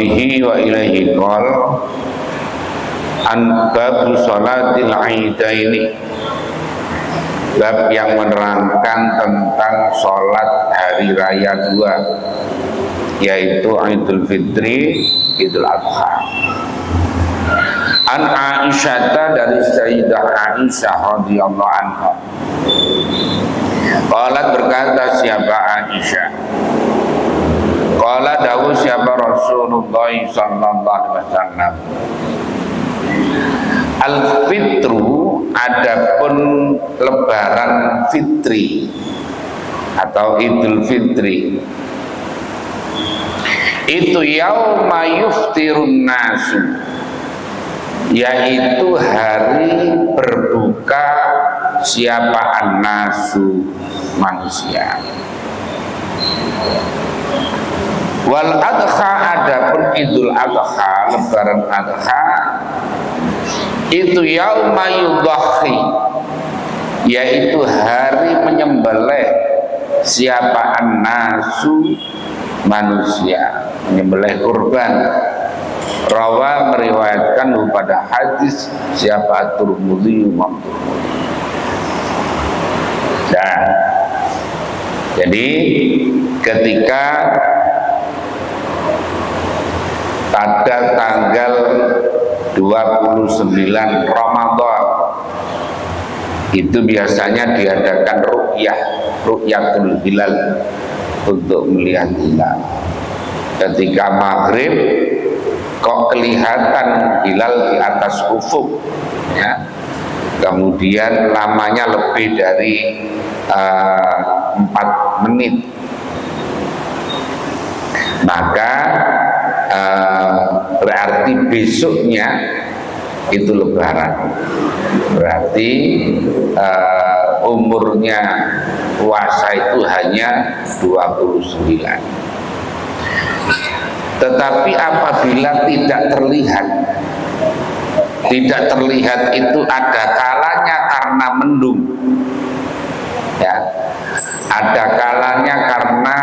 bihi wa ilaihi qol an babu sholatil aidaini, bab yang menerangkan tentang sholat hari raya dua, yaitu Idul Fitri, Idul Adha. An Aisyah, dari Sayyidah Aisyah radhiyallahu anha, qalat, berkata siapa Aisyah, qala dawuh siapa Rasulullah sallallahu alaihi wasallam, al-fitru, adapun lebaran fitri atau Idul Fitri, itu yauma yuftirun nasu, yaitu hari berbuka siapa an-nasu, manusia. Wal adha, adapun Idul Adha, lebaran Adha, itu yauma yudhahi, yaitu hari menyembelih siapa an-nasu, manusia, menyembelih kurban. Rawa, meriwayatkan pada hadis siapa At-Tirmidzi, Imam Tirmidzi. Dan jadi ketika pada tanggal 29 Ramadan itu biasanya diadakan ru'yatul hilal, untuk melihat hilal. Ketika maghrib kok kelihatan hilal di atas ufuk, ya. Kemudian lamanya lebih dari 4 menit, maka berarti besoknya itu lebaran, berarti umurnya puasa itu hanya 29. Tetapi apabila tidak terlihat itu ada kalanya karena mendung, ya, ada kalanya karena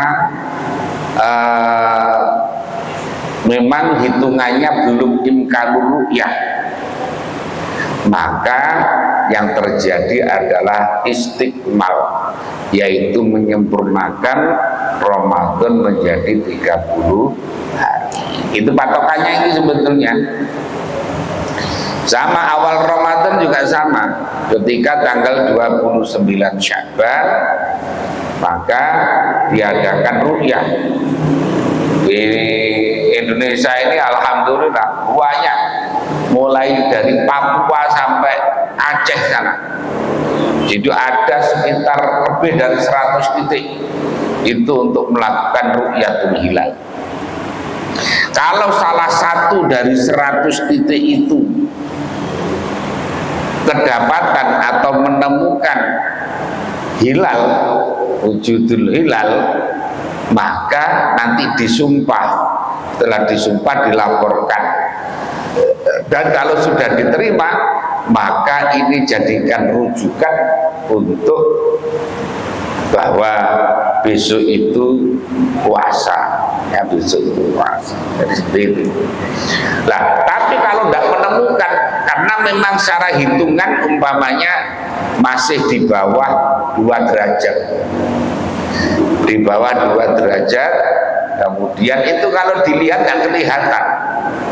memang hitungannya belum imkanul ru'yah, maka yang terjadi adalah istiqmal, yaitu menyempurnakan Ramadan menjadi 30 hari. Itu patokannya itu sebetulnya. Sama awal Ramadan juga sama. Ketika tanggal 29 Sya'ban, maka diadakan ru'yah. Di Indonesia ini alhamdulillah banyak, mulai dari Papua sampai Aceh sana. Jadi ada sekitar lebih dari 100 titik itu untuk melakukan ru'yatul hilal. Kalau salah satu dari 100 titik itu kedapatan atau menemukan hilal, wujudul hilal, maka nanti disumpah. Setelah disumpah dilaporkan, dan kalau sudah diterima, maka ini jadikan rujukan untuk bahwa besok itu puasa, ya, besok itu puasa. Jadi seperti itu. Nah, tapi kalau tidak menemukan, karena memang secara hitungan umpamanya masih di bawah 2 derajat, di bawah 2 derajat, kemudian itu kalau dilihat nggak kelihatan,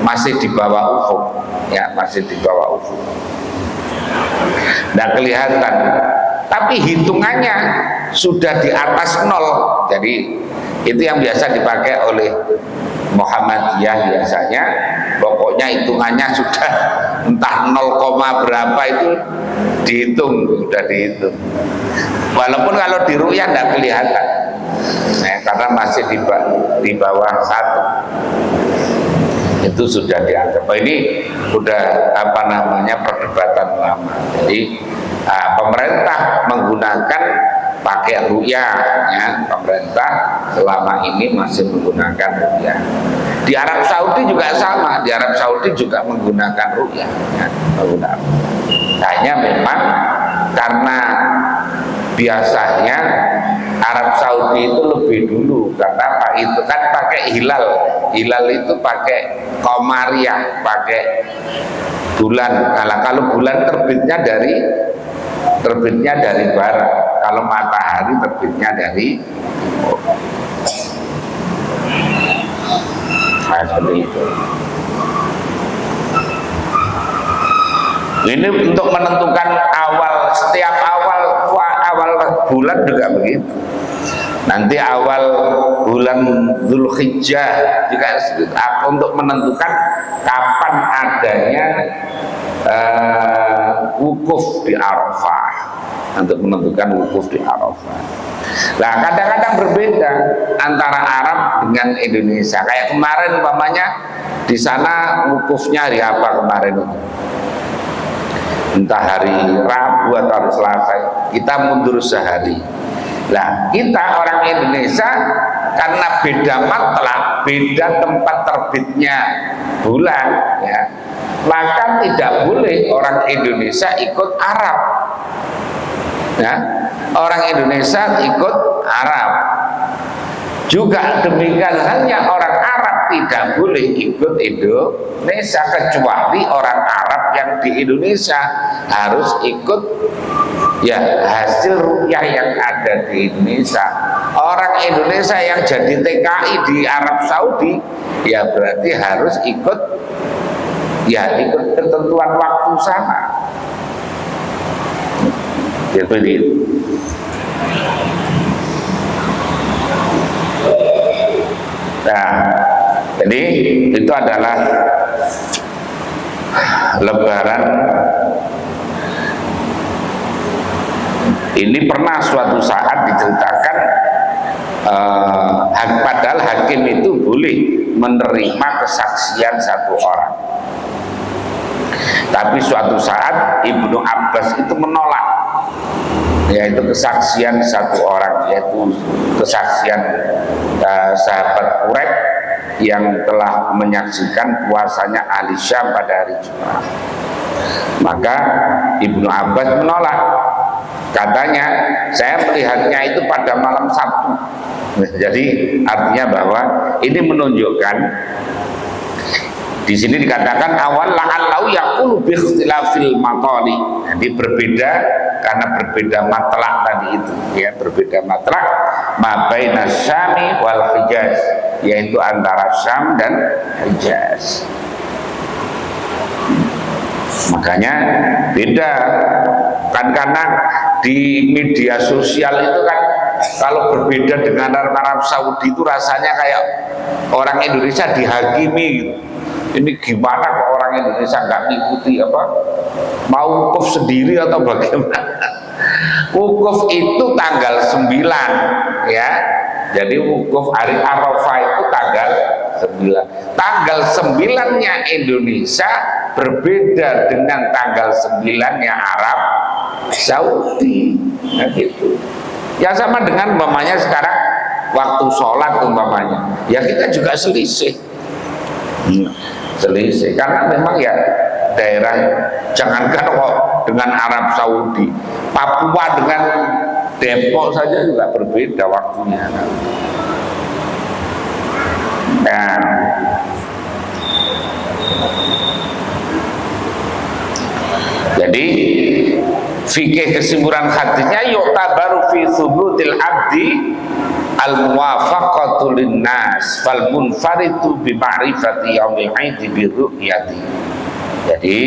masih di bawah ufuk, ya, masih di bawah ufuk, nggak kelihatan. Tapi hitungannya sudah di atas 0. Jadi itu yang biasa dipakai oleh Muhammadiyah biasanya. Pokoknya hitungannya sudah entah 0, berapa itu dihitung, sudah dihitung. Walaupun kalau di ru'yah tidak kelihatan, karena masih di bawah 1. Itu sudah dianggap. Ini sudah perdebatan lama. Jadi pemerintah menggunakan pakai ru'yah, ya, pemerintah selama ini masih menggunakan ru'yah. Di Arab Saudi juga sama, di Arab Saudi juga menggunakan ru'yah, ya, hanya memang karena biasanya Arab Saudi itu lebih dulu, karena Pak itu kan pakai hilal, hilal itu pakai komariah, pakai bulan. Nah, kalau bulan terbitnya dari barat, kalau matahari terbitnya dari timur. Nah, seperti itu. Ini untuk menentukan setiap awal bulan juga begitu. Nanti awal bulan Dzulhijjah juga untuk menentukan kapan adanya wukuf di Arafah, untuk menentukan wukuf di Arafah. Nah, kadang-kadang berbeda antara Arab dengan Indonesia. Kayak kemarin umpamanya di sana wukufnya hari apa kemarin itu? Entah hari Rabu atau hari Selasa, kita mundur sehari. Nah, kita orang Indonesia karena beda matlak, beda tempat terbitnya bulan, ya, maka tidak boleh orang Indonesia ikut Arab. Ya, orang Indonesia ikut Arab. Juga demikian halnya orang Arab tidak boleh ikut Indonesia, kecuali orang Arab yang di Indonesia harus ikut ya hasil ru'yah yang ada di Indonesia. Orang Indonesia yang jadi TKI di Arab Saudi ya berarti harus ikut ketentuan waktu sama. Seperti itu. Nah, jadi itu adalah Lebaran. Ini pernah suatu saat diceritakan padahal hakim itu boleh menerima kesaksian satu orang, tapi suatu saat Ibnu Abbas itu menolak, yaitu kesaksian satu orang, yaitu kesaksian sahabat Quraisy yang telah menyaksikan puasanya ahli Syam pada hari Jumat. Maka Ibnu Abbas menolak, katanya saya melihatnya itu pada malam Sabtu. Jadi artinya bahwa ini menunjukkan, di sini dikatakan awal la'allahu yaqulu bi ikhtilafil maqali. Jadi berbeda karena berbeda matlak tadi itu, ya, berbeda matlak ma baina Syami wal Hijaz, yaitu antara Syam dan Hijaz. Makanya beda kan, karena di media sosial itu kan kalau berbeda dengan Arab Saudi itu rasanya kayak orang Indonesia dihakimi gitu. Ini gimana kok orang Indonesia nggak ngikuti apa, mau wukuf sendiri atau bagaimana? Wukuf itu tanggal 9, ya. Jadi wukuf hari Arafah itu tanggal 9. Tanggal 9-nya Indonesia berbeda dengan tanggal 9-nya Arab Saudi. Nah, gitu. Ya sama dengan umpamanya sekarang waktu sholat umpamanya, ya kita juga selisih. Selisih karena memang ya daerah, jangankan kok dengan Arab Saudi, Papua dengan Depok saja juga berbeda waktunya. Nah, jadi fikih kesimpulan hadisnya yu'tabaru fi thubutil abdi al-muwafaqatu linnas fal munfaridu bi ma'rifati yaumil 'aidi bi ru'yati. Jadi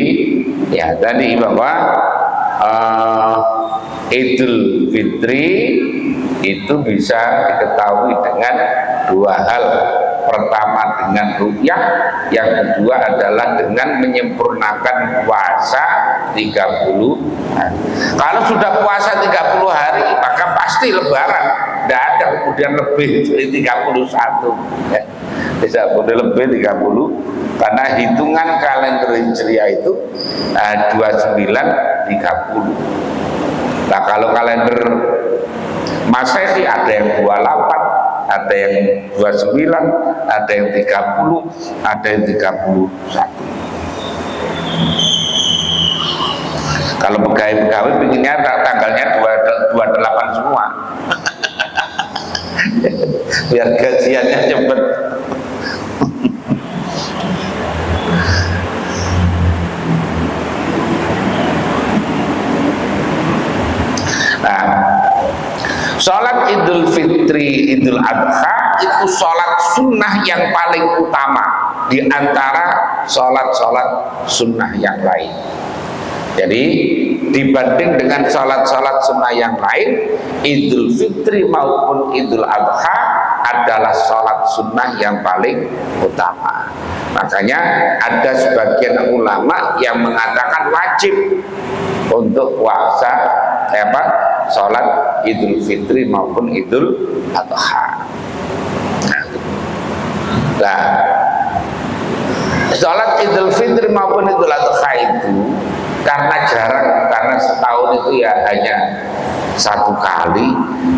ya tadi bahwa Idul Fitri itu bisa diketahui dengan dua hal. Pertama dengan ru'yah, yang kedua adalah dengan menyempurnakan puasa 30 hari. Kalau sudah puasa 30 hari maka pasti lebaran, tidak ada kemudian lebih dari 31 ya. Tidak boleh lebih 30 karena hitungan kalender Hijriah itu 29 30. Nah, kalau kalender Masehi ada yang 28, ada yang 29, ada yang 30, ada yang 31. Kalau pegawai-pegawai pinginnya tanggalnya 28 semua. Biar gajiannya cepet. Sholat Idul Fitri, Idul Adha itu sholat sunnah yang paling utama di antara sholat-sholat sunnah yang lain. Jadi dibanding dengan sholat-sholat sunnah yang lain, Idul Fitri maupun Idul Adha adalah sholat sunnah yang paling utama. Makanya ada sebagian ulama yang mengatakan wajib untuk puasa sholat Idul Fitri maupun Idul Adha. Nah, sholat Idul Fitri maupun Idul Adha itu karena jarang, karena setahun itu ya hanya satu kali,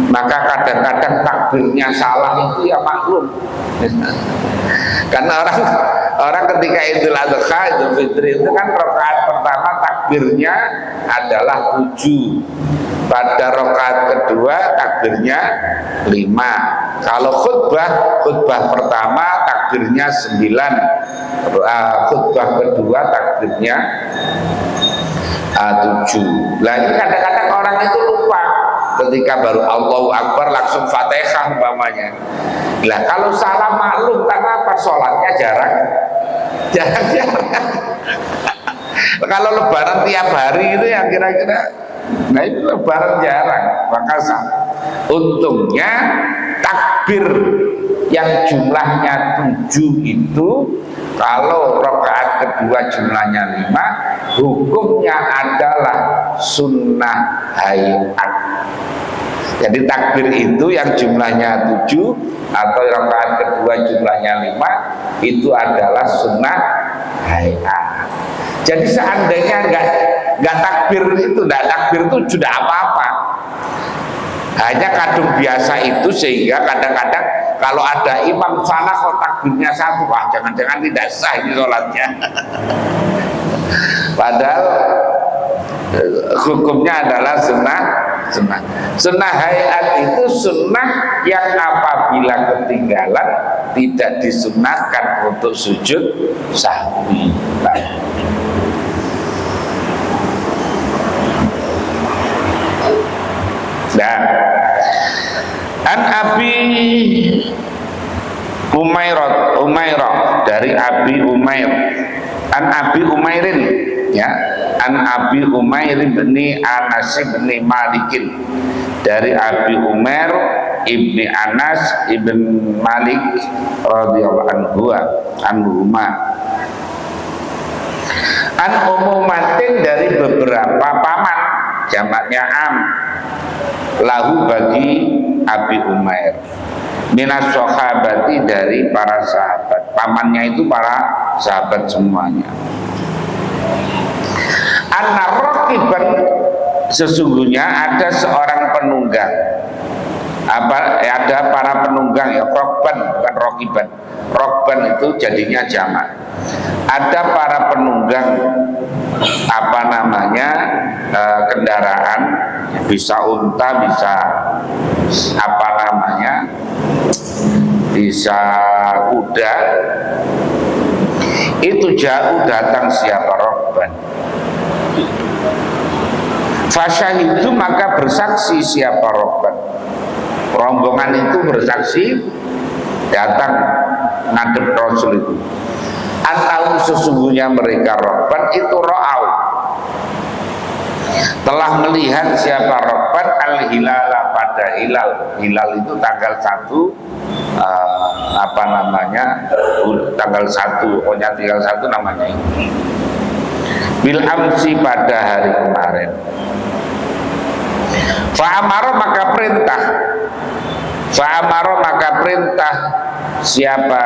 maka kadang-kadang takbirnya salah itu ya maklum. Karena orang ketika Idul Adha, Idul Fitri itu kan rakaat pertama takbirnya adalah 7, pada rakaat kedua takbirnya 5. Kalau khutbah pertama takbirnya 9, khutbah kedua takbirnya 7. Nah ini kadang-kadang orang itu lupa ketika baru Allahu Akbar langsung Fatihah umpamanya. Nah kalau salah maklum, karena apa? Sholatnya jarang. Kalau lebaran tiap hari itu ya kira-kira, nah itu lebaran jarang, maka untungnya takbir yang jumlahnya 7 itu, kalau rakaat kedua jumlahnya 5, hukumnya adalah sunnah hayat. Jadi takbir itu yang jumlahnya 7 atau rakaat kedua jumlahnya 5 itu adalah sunnah hayat. Jadi seandainya nggak takbir itu, nggak takbir itu sudah apa-apa, hanya kadung biasa itu, sehingga kadang-kadang kalau ada imam salah kok takbirnya 1, wah jangan-jangan tidak sah ini sholatnya. Padahal hukumnya adalah sunnah hayat itu sunnah yang apabila ketinggalan tidak disunnahkan untuk sujud sahwi. Nah, an Abi Umairah dari Abi Umair, an Abi Umairin, ya, an Abi Umair bin Anas bin Malikin, dari Abi Umair ibni Anas ibn Malik radhiyallahu anhuma, an umumatin, dari beberapa paman, jamaknya am, lahu bagi Abi Umair, minas sahabati, dari para sahabat. Pamannya itu para sahabat semuanya. An-raqiban, sesungguhnya ada seorang penunggang. Ada para penunggang, ya, rokban bukan rokiban. Rokban itu jadinya jamak. Ada para penunggang kendaraan, bisa unta, bisa bisa kuda. Itu jauh datang siapa? Rokban. Fasyahidu, maka bersaksi siapa? Rokban. Rombongan itu bersaksi datang ngadep Rasul itu. Atau sesungguhnya mereka Rokban itu ro'au, telah melihat siapa Rokban al-hilala, pada hilal. Hilal itu tanggal 1 tanggal 1, pokoknya tanggal 1 namanya ini. Bil amsi, pada hari kemarin. Fa'amaro, maka perintah siapa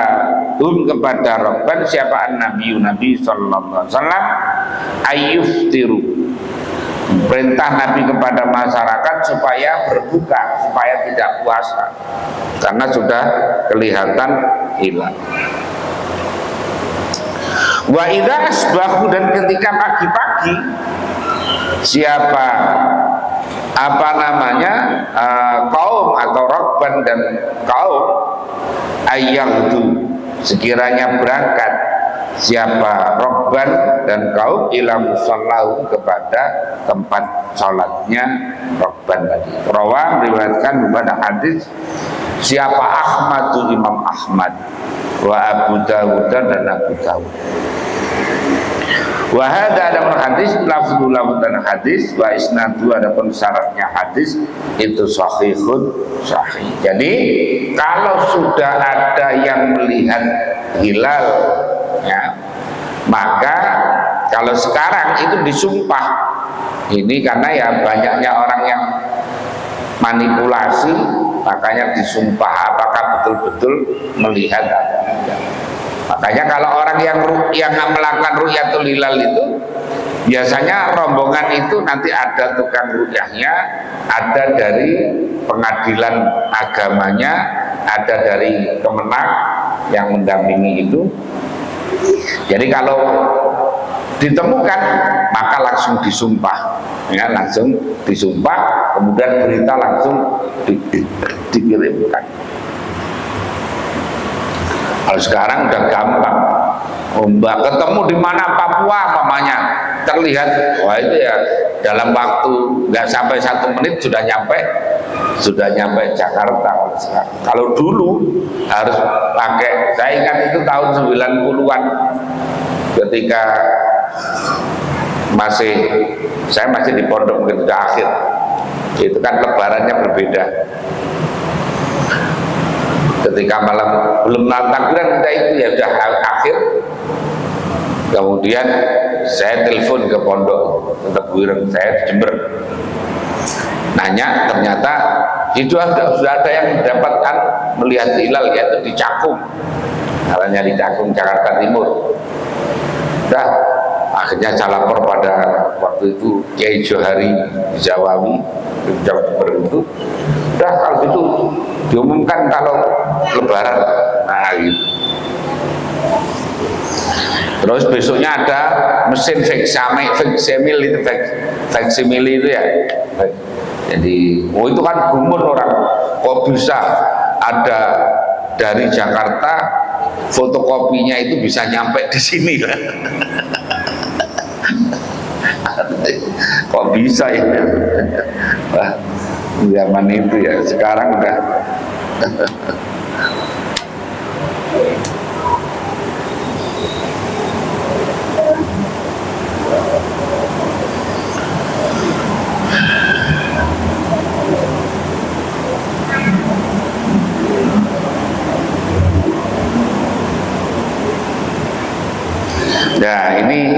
kepada Rokban, siapa Nabi sallallahu alaihi wasallam, ayyuftiru, perintah Nabi kepada masyarakat supaya berbuka, supaya tidak puasa karena sudah kelihatan hilang. Wa idza asbahu, dan ketika pagi-pagi siapa kaum atau Rokban dan kaum, ayyahdu, sekiranya berangkat siapa robban dan kaum ila musallahu kepada tempat sholatnya robban tadi. Rawa meriwayatkan pada hadis siapa Ahmadu Imam Ahmad wa Abu Dawud dan Abu Dawud. Wa hadza ada hadis lafzul dan hadis wa isnadu ada pun syaratnya hadis itu sahihun sahih. Jadi kalau sudah ada yang melihat hilal ya, maka kalau sekarang itu disumpah. Ini karena ya banyaknya orang yang manipulasi, makanya disumpah apakah betul-betul melihat atau tidak. Makanya kalau orang yang melakukan ru'yatul hilal itu biasanya rombongan itu nanti ada tukang ru'yahnya, ada dari pengadilan agamanya, ada dari Kemenak yang mendampingi itu. Jadi kalau ditemukan maka langsung disumpah, ya, langsung disumpah, kemudian berita langsung dikirimkan. Kalau sekarang udah gampang, Mbak ketemu di mana Papua mamanya terlihat, wah itu ya dalam waktu nggak sampai 1 menit sudah nyampe Jakarta. Kalau dulu harus pakai, saya ingat itu tahun 90-an ketika saya masih di pondok mungkin sudah akhir, itu kan lebarannya berbeda. Ketika malam belum takbiran kita itu ya sudah akhir, kemudian saya telepon ke pondok takbiran saya di Jember, nanya, ternyata itu sudah ada yang mendapatkan melihat hilal, yaitu di Cakung, caranya di Cakung Jakarta Timur. Dah akhirnya saya lapor pada waktu itu Kiai Johari Jawawi di Jember itu, dah kalau itu diumumkan kalau lebaran, nah gitu. Terus besoknya ada mesin faksimil itu ya. Jadi, oh itu kan gumun orang, kok bisa ada dari Jakarta fotokopinya itu bisa nyampe di sini. Kok bisa ya? Wah, zaman itu ya, sekarang udah nah ini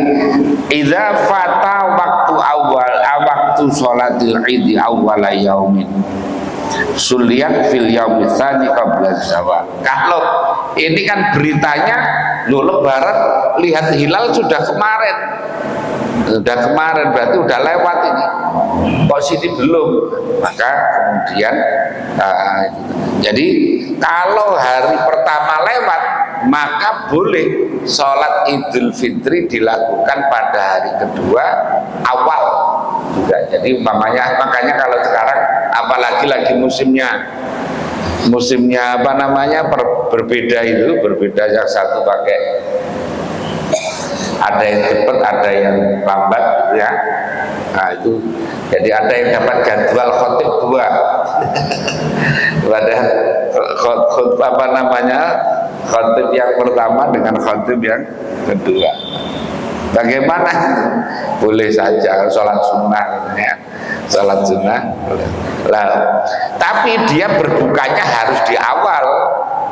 idza fata waktu sholatil id awwal yaumin suliat fil yaumi tsani qabla zawal. Kalau ini kan beritanya lo lebaran lihat hilal sudah kemarin berarti udah lewat ini, kok sini belum, maka kemudian jadi kalau hari pertama lewat maka boleh sholat Idul Fitri dilakukan pada hari kedua awal juga. Jadi makanya kalau sekarang apalagi lagi musimnya apa namanya berbeda yang satu pakai, ada yang cepat ada yang lambat gitu ya. Nah itu jadi ada yang dapat jadwal khotib 2 pada khotib apa namanya khotib yang pertama dengan khotib yang kedua. Bagaimana? Boleh saja sholat sunnah ya. Sholat sunnah lah, tapi dia berbukanya harus di awal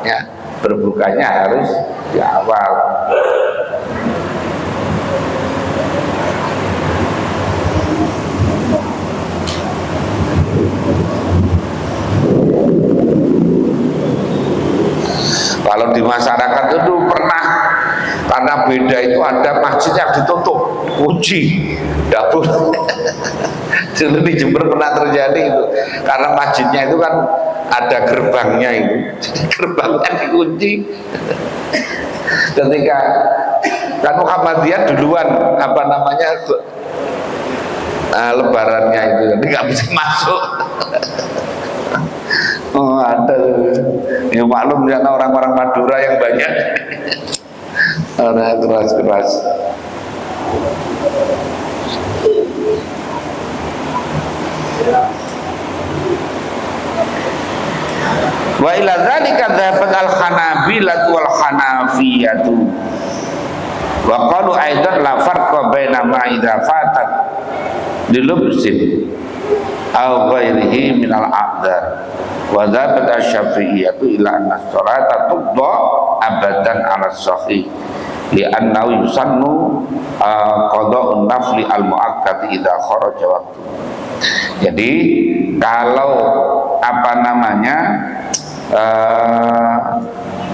ya, berbukanya harus di awal. Kalau di masyarakat itu pernah, karena beda itu ada masjid yang ditutup kunci, dapur. Dulu di Jember pernah terjadi itu, karena masjidnya itu kan ada gerbangnya itu, jadi gerbangnya dikunci. Ketika kan Muhammadiyah duluan apa namanya lebarannya itu, jadi nggak bisa masuk. Oh ada, ya maklum ternyata orang-orang Madura yang banyak Orang keras-keras. Wa ila dzalika dhahabat al-Hanabilah wal Hanafiyatu. Wa qalu aidan la farqa baina ma idza fatat dilubsin aw ghairihi min al-a'dzar. Wa dhahabat asy-Syafi'iyyatu ila anna as-salata tudda abadan 'ala as-sahih li'annahu yusannu qada'un nafli al-mu'akkad idza kharaja waqtu. Jadi kalau apa namanya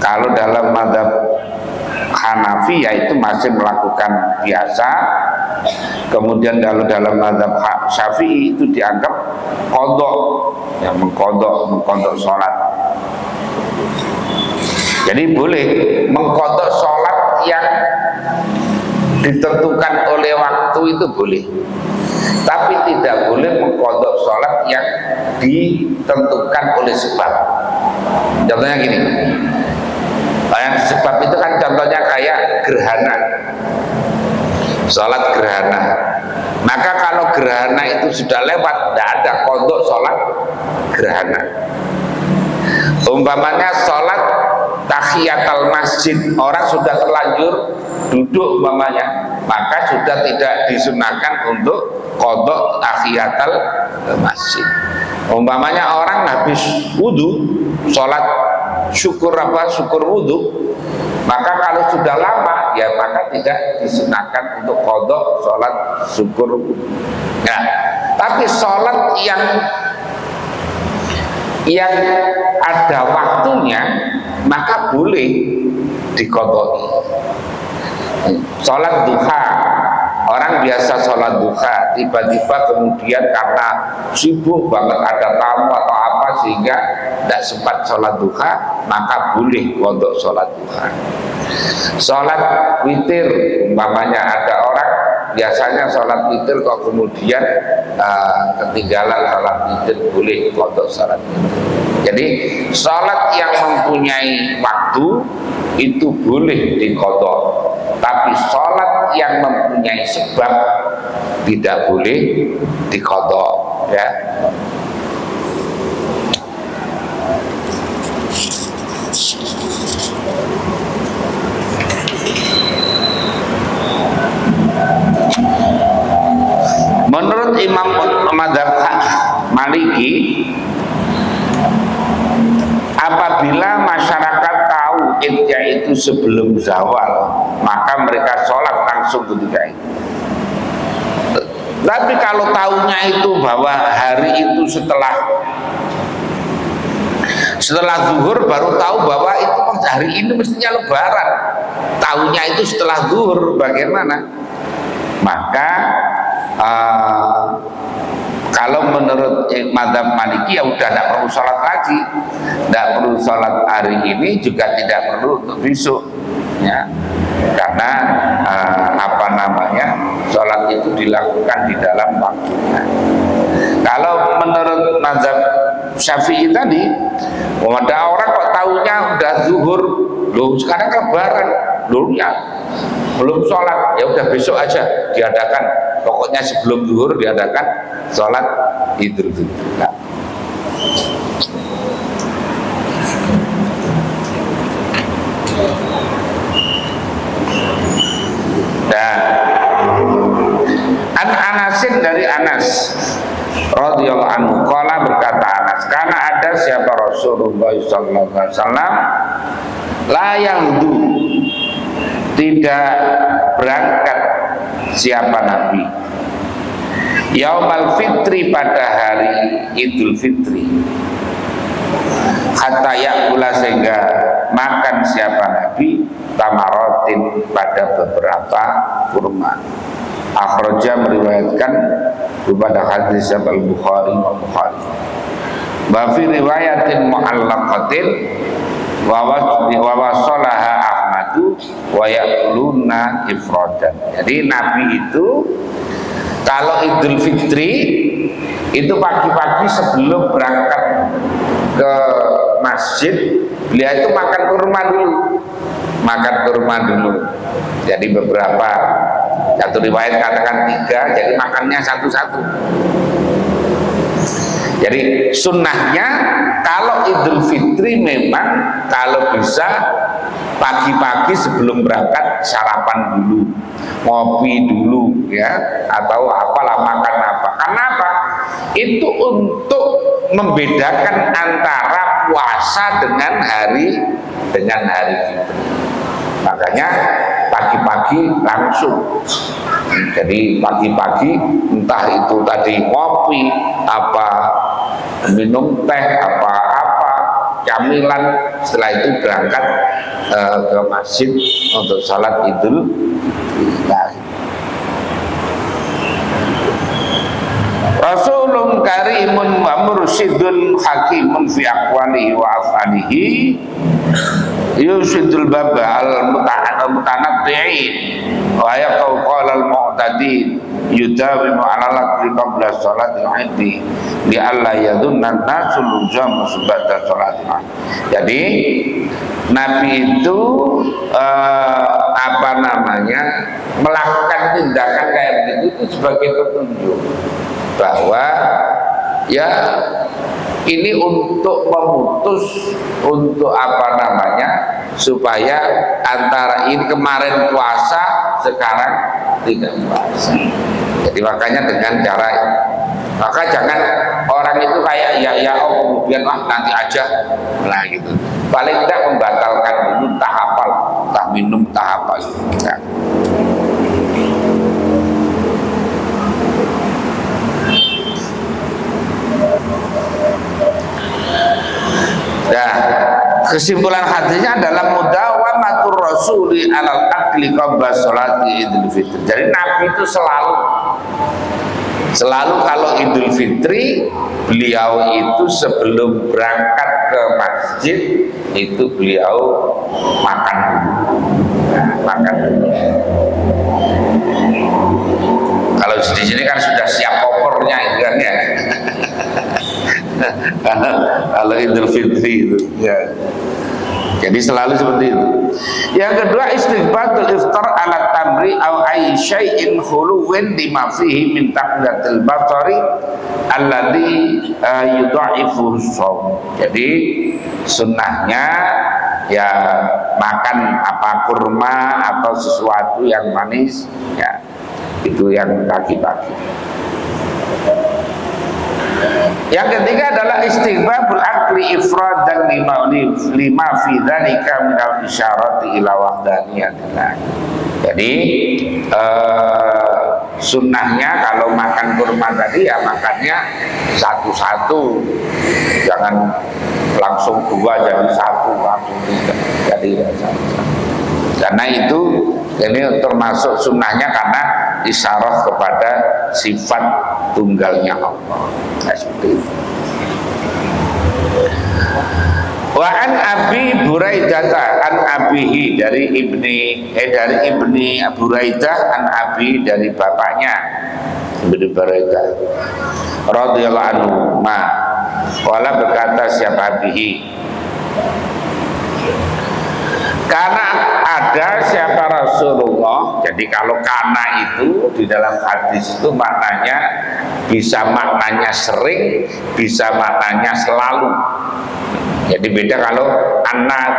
kalau dalam mazhab Hanafi yaitu masih melakukan biasa, kemudian dalam mazhab Syafi'i itu dianggap qadha, yang mengqadha sholat. Jadi boleh mengqadha sholat yang ditentukan oleh waktu itu boleh, tapi tidak boleh mengqadha sholat yang ditentukan oleh sebab. Contohnya gini, yang sebab itu kan contohnya kayak gerhana, sholat gerhana. Maka kalau gerhana itu sudah lewat, tidak ada qadha sholat gerhana. Umpamanya sholat tahiyatul masjid, orang sudah terlanjur duduk umpamanya, maka sudah tidak disunahkan untuk qadha tahiyatul masjid. Umpamanya orang habis wudhu, sholat syukur wudhu, maka kalau sudah lama ya maka tidak disunahkan untuk qadha sholat syukur wudhu. Nah, tapi sholat yang ada waktunya maka boleh diqadha'i. Sholat duha, orang biasa sholat duha, tiba-tiba kemudian karena sibuk banget ada tamu atau apa sehingga tidak sempat sholat duha, maka boleh untuk sholat duha. Sholat witir, umpamanya ada orang biasanya sholat witir kok kemudian ketinggalan sholat witir, boleh untuk sholat witir. Jadi sholat yang mempunyai waktu itu boleh diqadha, tapi sholat yang mempunyai sebab tidak boleh diqadha, ya. Menurut Imam Madzhab Maliki, apabila masyarakat tahu idnya itu sebelum zawal, maka mereka sholat langsung ketika itu. Tapi kalau tahunya itu bahwa hari itu setelah zuhur baru tahu bahwa itu hari ini mestinya lebaran, tahunya itu setelah zuhur, bagaimana? Maka kalau menurut mazhab Maliki ya udah tidak perlu sholat lagi, tidak perlu sholat hari ini, juga tidak perlu untuk besok, ya, karena apa namanya sholat itu dilakukan di dalam waktunya. Kalau menurut mazhab Syafi'i tadi, ada orang kok tahunya udah zuhur, loh sekarang lebaran, loh ya belum sholat, ya udah besok aja diadakan, pokoknya sebelum zuhur diadakan sholat Idul Fitri. Dan Anasin dari Anas radhiyallahu anhu qala, berkata Anas, karena ada siapa Rasulullah sallallahu alaihi wasallam la yangdu, tidak berangkat siapa Nabi Yaumal Fitri, pada hari Idul Fitri, hatta yakula, sehingga makan siapa Nabi tamarotin, pada beberapa kurma. Akhraja, meriwayatkan kepada hadis Al-Bukhari wa Bukhari. Wa fi riwayatin mu'allaqatin wa wasalaha Ahmadu wa yakuluna ifradan. Jadi Nabi itu kalau Idul Fitri itu pagi-pagi sebelum berangkat ke masjid, beliau itu makan kurma dulu. makan kurma dulu. Jadi beberapa, satu riwayat katakan 3, jadi makannya satu-satu. Jadi sunnahnya kalau Idul Fitri memang kalau bisa pagi-pagi sebelum berangkat sarapan dulu, ngopi dulu ya, atau apalah, makan apa. Karena apa? Itu untuk membedakan antara puasa dengan hari Fitri. Makanya pagi-pagi langsung. Jadi pagi-pagi entah itu tadi ngopi, apa minum teh, apa camilan, setelah itu berangkat ke masjid untuk salat Idul Fitri. Rasulun karimun wa mursyidun hakimun fi aqwalihi wa af'alihi yusidul baba al-mutanatti'in wa yaqau qala al-mu'tadin yudawimu ala lakri qabla sholatil iddi li alla yadunna nasul luzam subata sholatil iddi. Jadi Nabi itu melakukan tindakan kayak begitu itu sebagai petunjuk bahwa ya ini untuk memutus, untuk supaya antara ini kemarin puasa sekarang tidak puasa. Jadi makanya dengan cara ini, maka jangan orang itu kayak ya kemudian nanti aja lah gitu. Paling tidak membatalkan dulu, entah hafal, entah minum, entah apa gitu. Nah, kesimpulan hadisnya adalah mudawamatur rasuli alal akli qabla sholati Idul Fitri. Jadi Nabi itu selalu kalau Idul Fitri beliau itu sebelum berangkat ke masjid itu beliau makan dulu. Kalau di sini kan sudah siap kopornya itu kan ya. Kalau Idul Fitri itu ya. Jadi selalu seperti itu. Yang kedua, istighbatul iftar ala tamri au ayyi syai'in khuluwin lima fihi min taqdatil basari alladhi yudha'ifu shaum. Jadi sunnahnya ya makan apa kurma atau sesuatu yang manis ya. Itu yang pagi-pagi. Yang ketiga adalah istighbabul akli ifrad dan lima fi dzalika min al-isyarati ila wahdaniyatillah. Jadi sunnahnya kalau makan kurma tadi ya makannya satu-satu, jangan langsung 2 jadi 1, langsung 3 jadi satu. Karena itu ini termasuk sunnahnya karena isyarah kepada sifat tunggalnya Allah. Nah, seperti itu. Wa an Abi Buraidah an abihi dari ibni Buraidah an abi dari bapaknya Ibnu Buraidah radhiyallahu anhu wala berkata siapa abihi, karena ada siapa Rasulullah. Jadi kalau karena itu di dalam hadis itu maknanya bisa maknanya sering, bisa maknanya selalu. Jadi beda kalau anak.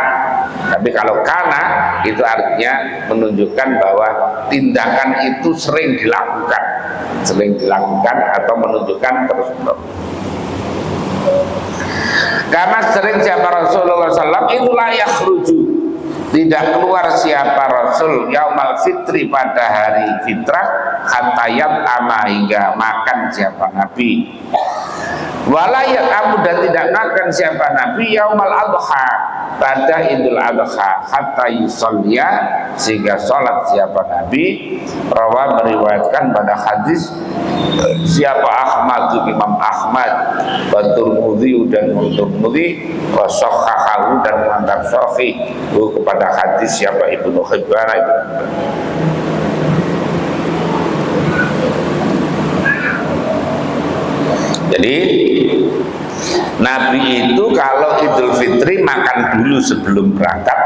Tapi kalau karena itu artinya menunjukkan bahwa tindakan itu sering dilakukan atau menunjukkan terus-menerus. Karena sering siapa Rasulullah SAW itulah yakhruju, tidak keluar siapa Rasul yaumal fitri pada hari fitrah hatayat ama hingga makan siapa Nabi, walayat amu dan tidak makan siapa Nabi yaumal adha pada Idul Adha hatta yusolliya sehingga sholat siapa Nabi. Rawa meriwayatkan pada hadis siapa Ahmad, Imam Ahmad, wa Tirmidzi dan Tirmidzi, wa sahhahahu dan mengangkat sahih kepada hadis siapa Ibnu Hibban. Jadi Nabi itu kalau Idul Fitri makan dulu sebelum berangkat.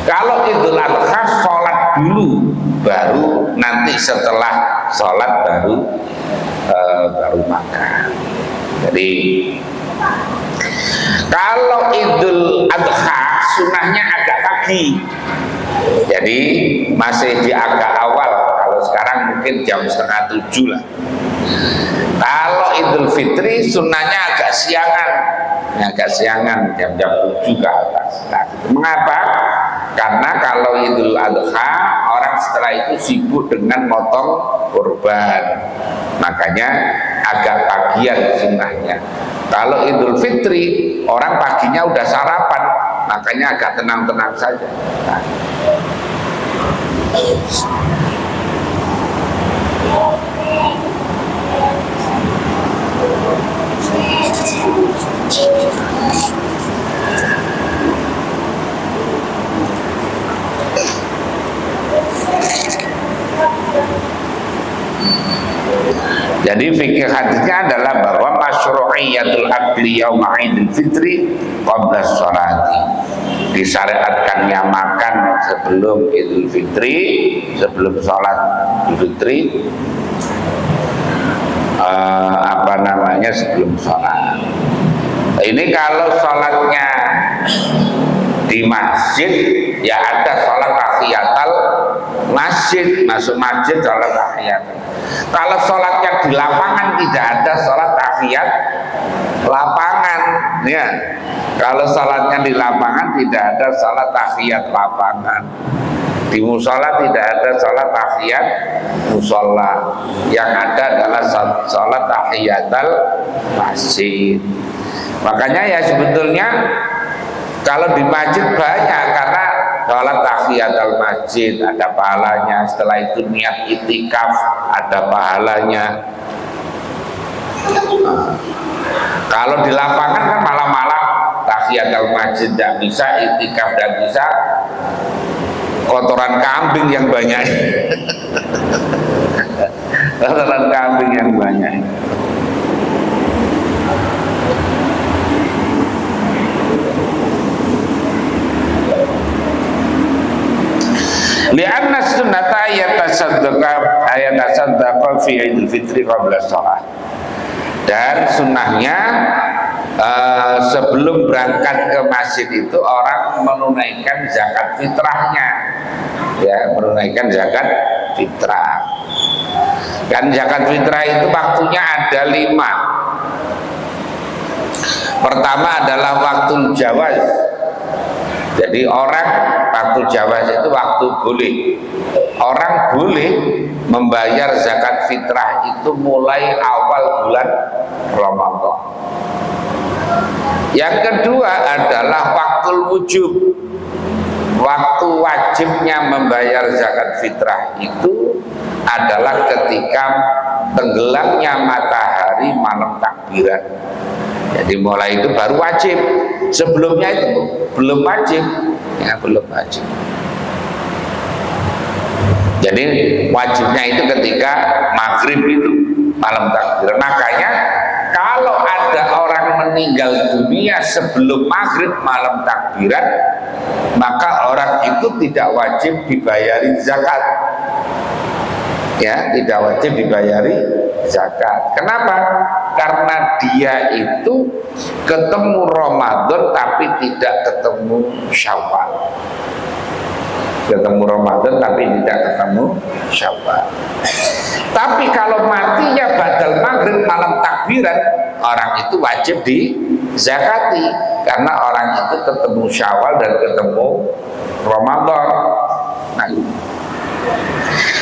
Kalau Idul Adha sholat dulu, baru nanti setelah sholat baru makan. Jadi kalau Idul Adha sunnahnya agak pagi, jadi masih di agak awal. Kalau sekarang mungkin jam 6:30 lah. Kalau Idul Fitri sunnahnya agak siangan, jam-jam 7 ke atas. Nah, mengapa? Karena kalau Idul Adha orang setelah itu sibuk dengan motong kurban, makanya agak pagian sunnahnya. Kalau Idul Fitri orang paginya udah sarapan, makanya agak tenang-tenang saja. Nah. Jadi fikih hadisnya adalah bahwa masyru'iyatul akli yauma Idul Fitri qabla sholati, disyariatkannya makan sebelum Idul Fitri, sebelum sholat Idul Fitri, sebelum sholat. Ini kalau sholatnya di masjid, ya ada sholat tahiyatul masjid, masuk masjid sholat tahiyatul. Kalau sholatnya di lapangan tidak ada sholat tahiyat lapangan, ya. Kalau sholatnya di lapangan tidak ada sholat tahiyat lapangan. Di musola tidak ada sholat tahiyat musola. Yang ada adalah sholat tahiyatul masjid. Makanya ya sebetulnya kalau di masjid banyak, karena sholat tahiyatul masjid ada pahalanya, setelah itu niat itikaf ada pahalanya. Kalau di lapangan kan malam-malam tahiyatul masjid tidak bisa, itikaf tidak bisa, kotoran kambing yang banyak. Kotoran kambing yang banyak. Lianna sunnata ayatasaddaqa fi Idul Fitri qabla shalah. Dan sunnahnya sebelum berangkat ke masjid itu orang menunaikan zakat fitrahnya, ya, menunaikan zakat fitrah. Dan zakat fitrah itu waktunya ada 5. Pertama adalah waktu jawaz. Jadi orang waktu jawaz itu waktu boleh. Orang boleh membayar zakat fitrah itu mulai awal bulan Ramadan. Yang kedua adalah waktu wujub. Waktu wajibnya membayar zakat fitrah itu adalah ketika tenggelamnya matahari malam takbiran. Jadi mulai itu baru wajib. Sebelumnya itu belum wajib, ya, belum wajib. Jadi wajibnya itu ketika maghrib itu malam takbiran. Makanya kalau ada orang meninggal dunia sebelum maghrib malam takbiran, maka orang itu tidak wajib dibayari zakat. Ya, tidak wajib dibayari zakat. Kenapa? Karena dia itu ketemu Ramadan tapi tidak ketemu Syawal. Ketemu Ramadan tapi tidak ketemu Syawal. Tapi kalau matinya badal maghrib malam takbiran, orang itu wajib dizakati karena orang itu ketemu Syawal dan ketemu Ramadan. Nah,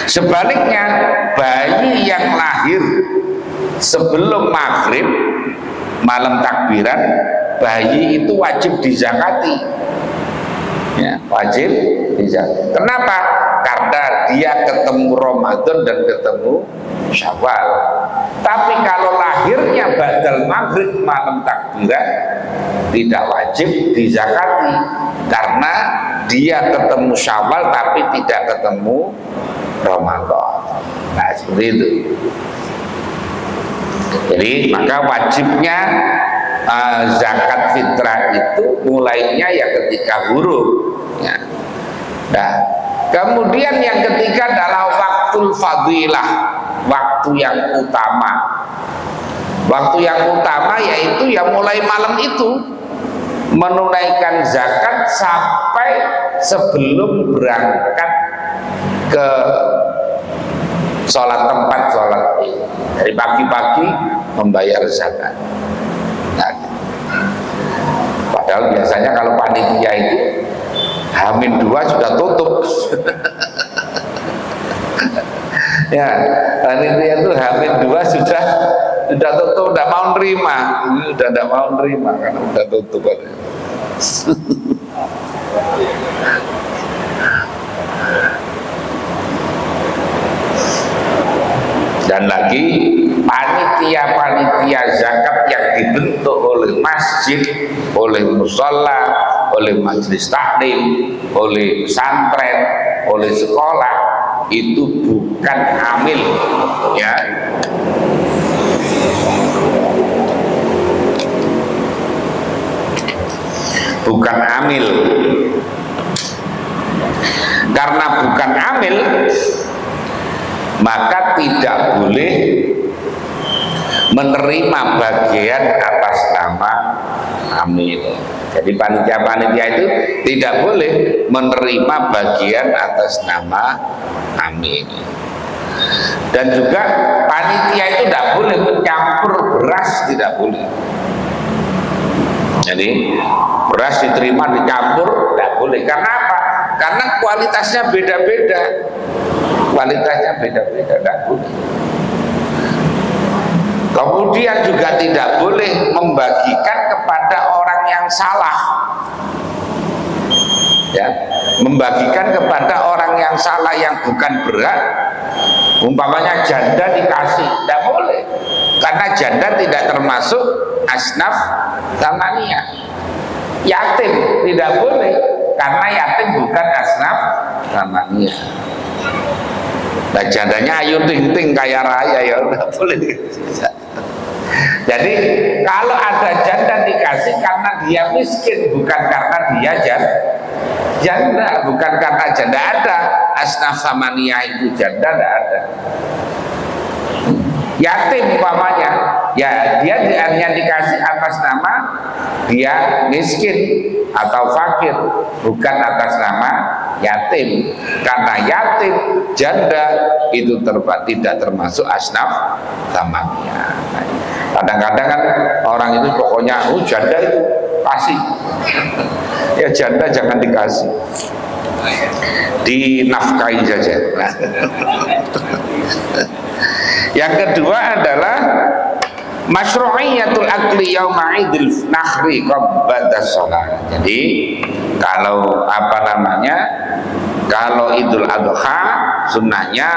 sebaliknya bayi yang lahir sebelum maghrib malam takbiran, bayi itu wajib dizakati, ya, wajib dizakati. Kenapa? Karena dia ketemu Ramadan dan ketemu Syawal. Tapi kalau lahirnya badal maghrib malam takbiran, tidak wajib dizakati karena dia ketemu Syawal tapi tidak ketemu Ramadan. Nah, seperti itu. Jadi maka wajibnya zakat fitrah itu mulainya ya ketika huruf, ya. Nah, kemudian yang ketiga adalah waktul fadilah, waktu yang utama. Waktu yang utama yaitu yang mulai malam itu menunaikan zakat sampai sebelum berangkat ke sholat tempat sholat. Dari pagi-pagi membayar zakat. Nah, padahal biasanya kalau panitia itu H-2 sudah tutup. Ya, panitia itu H-2 sudah tutup, tidak mau nerima. Ini udah tidak mau nerima karena udah tutup. Dan lagi panitia-panitia zakat yang dibentuk oleh masjid, oleh mushola, oleh majelis taklim, oleh pesantren, oleh sekolah, itu bukan amil, ya. Bukan amil. Karena bukan amil, maka tidak boleh menerima bagian atas nama amil. Jadi panitia-panitia itu tidak boleh menerima bagian atas nama amil. Dan juga panitia itu tidak boleh mencampur beras, tidak boleh. Jadi beras diterima dicampur tidak boleh. Karena apa? Karena kualitasnya beda-beda. Kualitasnya beda-beda, tidak boleh. Kemudian juga tidak boleh membagikan kepada orang yang salah, ya, membagikan kepada orang yang salah yang bukan berhak. Umpamanya janda dikasih, tidak boleh, karena janda tidak termasuk asnaf thamaniyah. Yatim tidak boleh, karena yatim bukan asnaf thamaniyah. Nah, jandanya ayu ting ting kaya raya, ya udah boleh. Jadi kalau ada janda dikasih karena dia miskin, bukan karena dia janda, bukan karena janda. Ada asnaf thamaniyah itu janda, tidak ada. Yatim umpamanya, ya dia hanya dikasih atas nama dia miskin atau fakir, bukan atas nama yatim. Karena yatim, janda itu tidak termasuk asnaf thamaniyah. Kadang-kadang kan orang itu pokoknya janda itu kasih, ya janda jangan dikasih, dinafkahi saja. Nah. Yang kedua adalah masyru'iyatul akli yauma idul nakhri qabla shalah. Jadi kalau kalau Idul Adha sunnahnya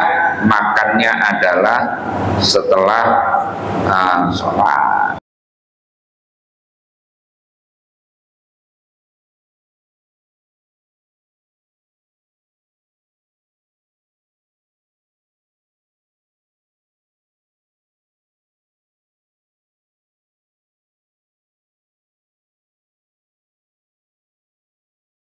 makannya adalah setelah sholat.